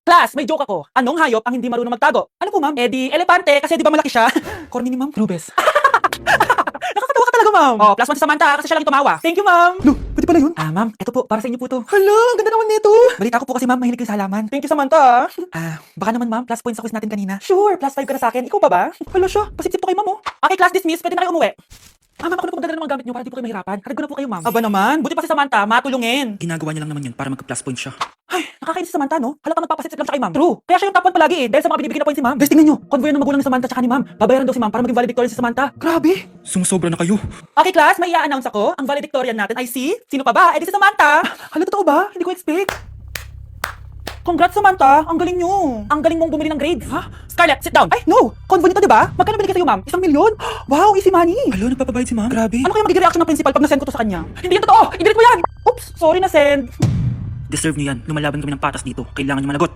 Class, may joke ako. Anong hayop ang hindi marunong magtago? Ano po, ma'am? Eh di, elepante, kasi di ba malaki siya? Corny ni ma'am, Rubes. Nakakatawa ka talaga, ma'am. Oh, plus 1 si Samantha, kasi siya lang tumawa. Thank you, ma'am. No, pwede pala yun? Ah, ma'am, eto po, para sa inyo po to. Hala, ang ganda naman nito. Balita ko po kasi, ma'am, mahilig kayo sa halaman. Thank you, Samantha. Baka naman, ma'am, plus points sa quiz natin kanina. Sure, plus 5 ka na sa akin. Ikaw pa ba? Hala siya, pasip-sip to kay ma'am, oh. Okay, class dismissed, pwede na kayo umuwi. Ma'am, ako na po magdala ng mga gamit niyo para di po kayo mahirapan. Harap ko na po kayo, ma'am. Aba naman, buti pa si Samantha, matulungin. Ginagawa niya lang naman yun para magka-plus point siya. Ay, nakakainis si Samantha, no? Halatang nagpapasit lang siya kay ma'am. True. Kaya siya yung top 1 palagi eh, dahil sa mga binibigyan na points si ma'am. Guys, tingnan nyo. Convoy ng magulang ni Samantha tsaka ni ma'am. Babayaran daw si ma'am para maging valedictorian si Samantha. Grabe. Sumusobra na kayo. Okay, class, may i-announce ako. Ang valedictorian natin ay si... Sino pa ba? Eh, di si Samantha. Hala, totoo ba? Hindi ko expect. Congrats, Samantha. Ang galing nyo. Ang galing mong bumili ng grades. Ha? Scarlett, sit down. Ay, no. Convoy nito, di ba? Magkano binigay sa'yo, ma'am? 1 milyon? Wow, easy money. Alo, nagpapabayad si ma'am. Grabe. Ano kaya magiging reaction ng principal pag nasend ko to sa kanya? Hindi yan totoo. I-delete mo yan. Oops, sorry na send. Deserve niyo yan. Lumalaban kami ng patas dito. Kailangan niyo managot.